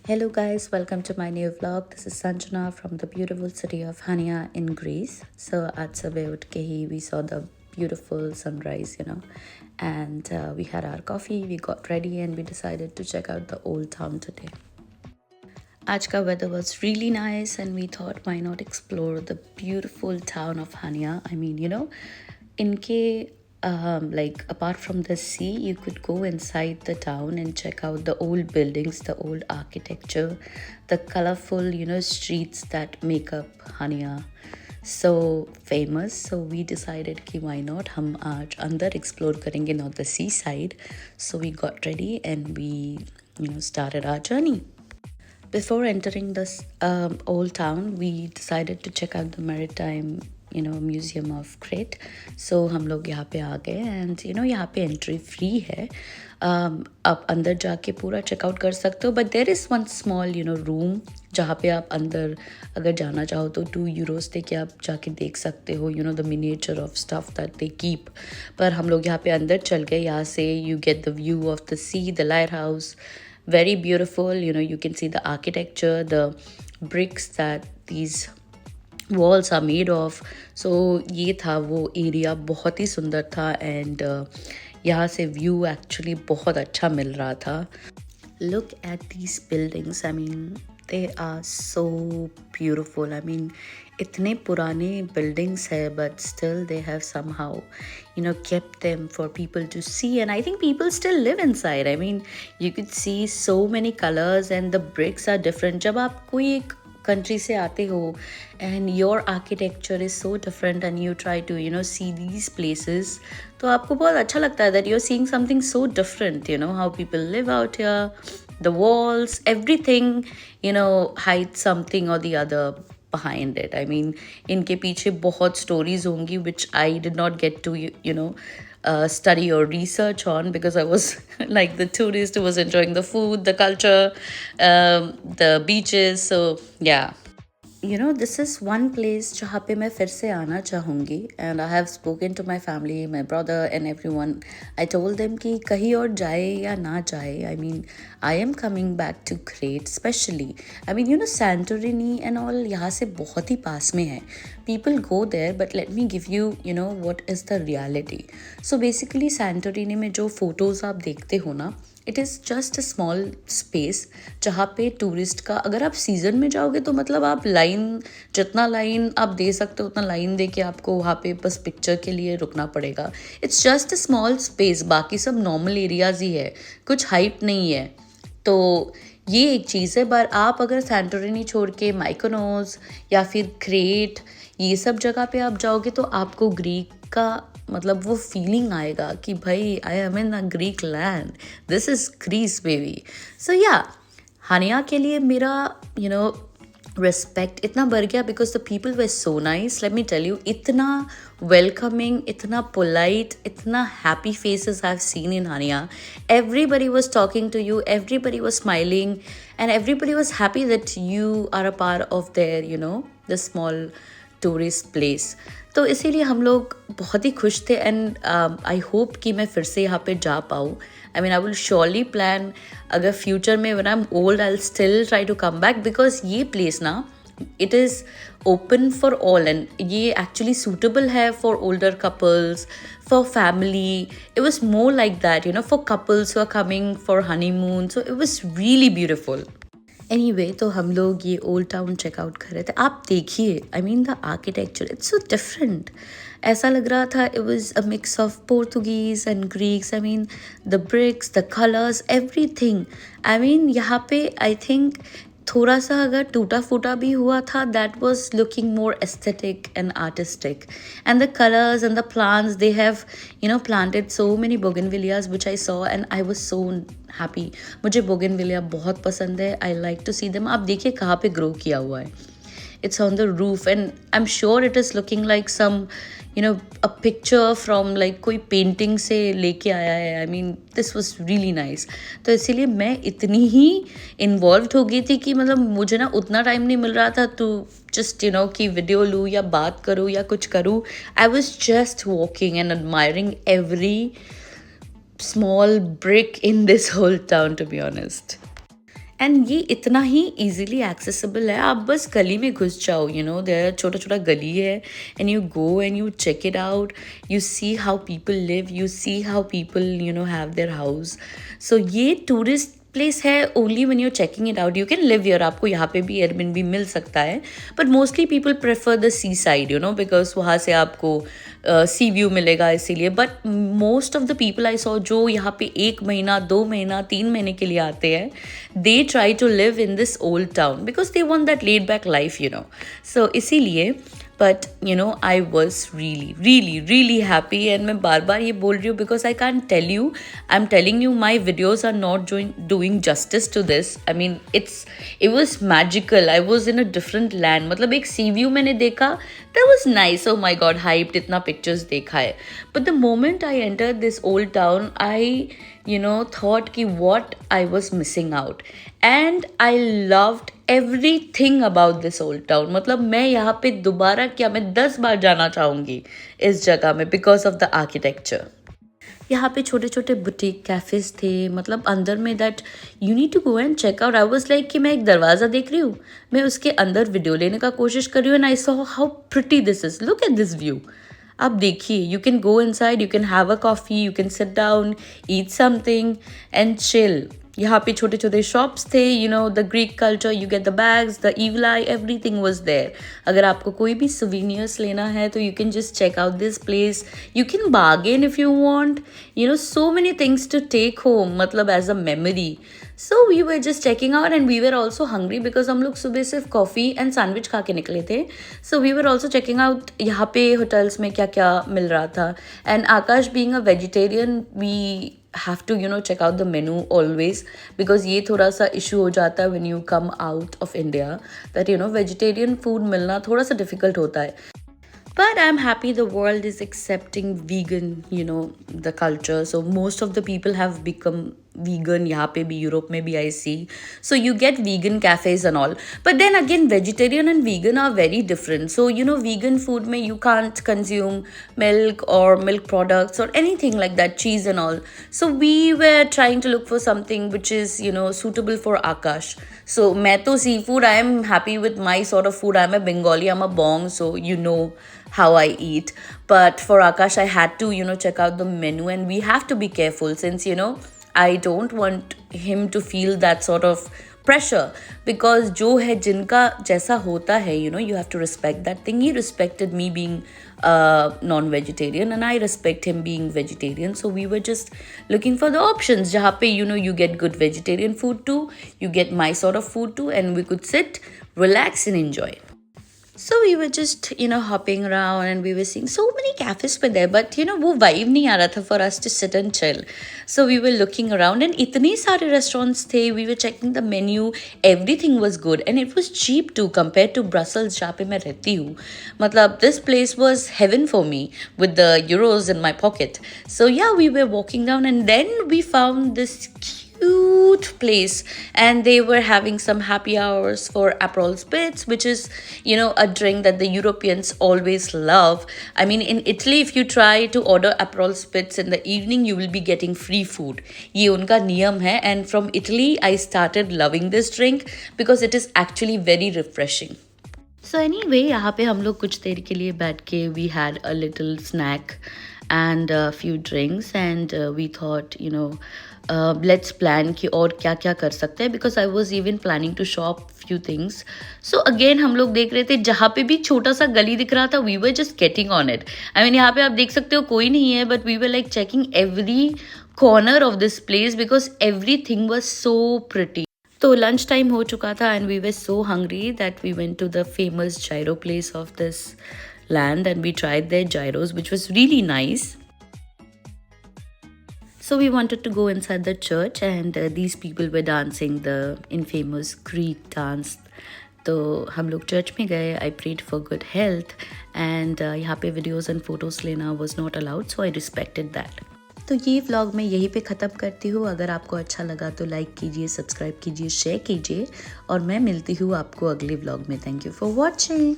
Hello, guys, welcome to my new vlog. This is Sanjana from the beautiful city of Hania in Greece. So, at Sabeh ut ke hi, we saw the beautiful sunrise, and we had our coffee, we got ready, and we decided to check out the old town today. आज का weather was really nice, and we thought, why not explore the beautiful town of Hania? I mean, inke like apart from the sea, you could go inside the town and check out the old buildings, the old architecture, the colorful, streets that make up Hania so famous. So we decided कि why not हम आज अंदर explore करेंगे, not the seaside. So we got ready and we started our journey. Before entering this old town, we decided to check out the maritime, museum of Crete. So हम लोग यहाँ पे आ गए and यहाँ पे entry free है. आप अंदर जाके पूरा चेकआउट कर सकते हो, but there is one small room जहाँ पे आप अंदर अगर जाना चाहो तो €2 दे के आप जाके देख सकते हो, the miniature of stuff that they keep. पर हम लोग यहाँ पे अंदर चल गए. यहाँ से you get the view of the sea, the lighthouse. Very beautiful, you can see the architecture, the bricks that these walls are made of. So ये था वो area, बहुत ही सुंदर था and यहाँ से view actually बहुत अच्छा मिल रहा था. Look at these buildings. I mean, they are so beautiful. I mean, इतने पुराने buildings है, but still they have somehow, kept them for people to see. And I think people still live inside. I mean, you could see so many colors and the bricks are different. जब आप कोई एक country से आते हो and your architecture is so different and you try to see these places, तो आपको बहुत अच्छा लगता है that you're seeing something so different, how people live out here, the walls, everything hides something or the other behind it. I mean, इनके पीछे बहुत stories होंगी which I did not get to study or research on because I was like the tourist who was enjoying the food, the culture, the beaches. So yeah. This is one place जहाँ पे मैं फिर से आना चाहूँगी. And I have spoken to my family, my brother and everyone. I told them कि कहीं और जाए या ना जाए. I mean, I am coming back to Crete especially. I mean, Santorini and all यहाँ से बहुत ही पास में है. People go there, but let me give you, what is the reality. So basically Santorini में जो photos आप देखते हो ना, it is just a small space जहाँ पे टूरिस्ट का, अगर आप सीज़न में जाओगे तो मतलब आप लाइन, जितना लाइन आप दे सकते हो उतना लाइन दे के आपको वहाँ पे बस पिक्चर के लिए रुकना पड़ेगा. It's just a small space, बाकी सब नॉर्मल एरियाज़ ही है, कुछ हाइप नहीं है. तो ये एक चीज़ है. पर आप अगर सैंटोरिनी छोड़ के माइकोनोस या फिर क्रेट ये सब जगह पे आप जाओगे तो आपको ग्रीक का मतलब वो फीलिंग आएगा कि भाई I am in a Greek land, this is Greece baby. So yeah Chania के लिए मेरा रिस्पेक्ट इतना बढ़ गया because the people were so nice. Let me tell you, इतना वेलकमिंग, इतना पोलाइट, इतना happy faces I have seen in Chania. Everybody was talking to you, everybody was smiling, and everybody was happy that you are a part of their the small tourist place. तो इसीलिए हम लोग बहुत ही खुश थे. And I hope कि मैं फिर से यहाँ पे जा पाऊँ. I mean, I will surely plan, अगर फ्यूचर में when I am old I will still try to come back because ये प्लेस ना, it is open for all and ये actually suitable है for older couples, for family. It was more like that, for couples who are coming for honeymoon. So it was really beautiful. Anyway, तो हम लोग ये old town checkout कर रहे थे. आप देखिए, I mean the architecture, it's so different. ऐसा लग रहा था it was a mix of Portuguese and Greeks. I mean, the bricks, the colors, everything. I mean, यहाँ पे I think थोड़ा सा अगर टूटा फूटा भी हुआ था, that was looking more aesthetic and artistic. And the colors and the plants, they have planted so many bougainvilleas which I saw and I was so happy. मुझे bougainvillea बहुत पसंद है. I like to see them. आप देखिए कहाँ पे grow किया हुआ है. It's on the roof and I'm sure it is looking like some a picture from like कोई painting से लेके आया है. I mean, this was really nice. तो इसीलिए मैं इतनी ही involved हो गई थी कि मतलब मुझे ना उतना टाइम नहीं मिल रहा था तो just कि वीडियो लूँ या बात करूँ या कुछ करूँ. I was just walking and admiring every small brick in this whole town, to be honest. And ये इतना ही इजीली एक्सेसिबल है, आप बस गली में घुस जाओ, यू नो देयर छोटा छोटा गली है and you go and you check it out, you see how people live, you see how people you know have their house. So ये टूरिस्ट प्लेस है only when you're checking it out. You can live here, आपको यहाँ पे भी Airbnb मिल सकता है, but mostly people prefer the sea side, you know, because वहाँ से आपको सी व्यू मिलेगा इसीलिए. But most of the people I saw जो यहाँ पे 1 महीना 2 महीना 3 महीने के लिए आते हैं, they try to live in this old town because they want that laid back life, you know. So इसीलिए but you know I was really really really happy. And मैं बार बार ये बोल रही हूँ because I can tell you, I am telling you, my videos are not doing justice to this. I mean it was magical. I was in a different land. मतलब एक सी view मैंने देखा, that was nice. Oh my god, hyped, इतना pictures देखा है. But the moment I enter this old town, I thought ki what I was missing out, and I loved everything about this old town. मतलब मैं यहाँ पे दोबारा क्या, मैं 10 बार जाना चाहूँगी इस जगह में बिकॉज ऑफ द आर्किटेक्चर. यहाँ पे छोटे छोटे बुटीक कैफ़ेज़ थे, मतलब अंदर में that you need to go and check out. I was like कि मैं एक दरवाज़ा देख रही हूँ, मैं उसके अंदर वीडियो लेने का कोशिश कर रही हूँ, and I saw how pretty this is. Look at this view. आप देखिए, you can go inside, you can have a coffee, you can sit down, eat something and chill. यहाँ पे छोटे छोटे शॉप्स थे, you know the Greek culture, you get the bags, the evil eye, everything was there. अगर आपको कोई भी souvenirs लेना है तो you can just check out this place. You can bargain if you want, you know so many things to take home, मतलब as a memory. So we were just checking out and we were also hungry because हम लोग सुबह सिर्फ coffee and sandwich खा के निकले थे. So we were also checking out यहाँ पे होटल्स में क्या क्या मिल रहा था. And Akash being a vegetarian, we have to check out the menu always, because ये थोड़ा सा issue हो जाता है when you come out of India, that vegetarian food मिलना थोड़ा सा difficult होता है. But I'm happy the world is accepting vegan, the culture. So most of the people have become vegan. यहाँ पे भी, यूरोप में भी I see. So you get vegan cafes and all. But then again, vegetarian and vegan are very different. So vegan food में you can't consume milk or milk products or anything like that, cheese and all. So we were trying to look for something which is suitable for Akash. So मैं तो seafood, I am happy with my sort of food. I'm a Bengali, I'm a bong, so how I eat. But for Akash, I had to check out the menu, and we have to be careful since I don't want him to feel that sort of pressure, because जो है जिनका जैसा होता है, you have to respect that thing. He respected me being non-vegetarian and I respect him being vegetarian. So we were just looking for the options जहाँ पे you get good vegetarian food too, you get my sort of food too, and we could sit, relax and enjoy. So we were just, hopping around and we were seeing so many cafes were there, but वो vibe नहीं आ रहा था for us to sit and chill. So we were looking around and इतने सारे restaurants थे, we were checking the menu, everything was good and it was cheap too compared to Brussels जहाँ पे मैं रहती हूँ. मतलब this place was heaven for me with the euros in my pocket. So yeah, we were walking down and then we found this cute place and they were having some happy hours for Aperol Spritz, which is a drink that the Europeans always love. I mean, in Italy, if you try to order Aperol Spritz in the evening, you will be getting free food. ये उनका नियम है, and from Italy I started loving this drink because it is actually very refreshing. So anyway, यहाँ पे हम लोग कुछ देर के लिए बैठ के we had a little snack and a few drinks and we thought let's plan कि और क्या क्या कर सकते हैं, because I was even planning to shop few things. So again हम लोग देख रहे थे जहाँ पे भी छोटा सा गली दिख रहा था, we were just getting on it. I mean यहाँ पे आप देख सकते हो कोई नहीं है, but we were like checking every corner of this place because everything was so pretty. तो लंच टाइम हो चुका था and we were so hungry that we went to the famous gyro place of this land and we tried their gyros, which was really nice. So we wanted to go inside the church and these people were dancing the infamous Greek dance. तो हम लोग church में गए. I prayed for good health and यहाँ पे videos and photos लेना was not allowed, so I respected that. तो ये व्लॉग मैं यहीं पे ख़त्म करती हूँ. अगर आपको अच्छा लगा तो लाइक कीजिए, सब्सक्राइब कीजिए, शेयर कीजिए और मैं मिलती हूँ आपको अगले व्लॉग में. Thank you for watching.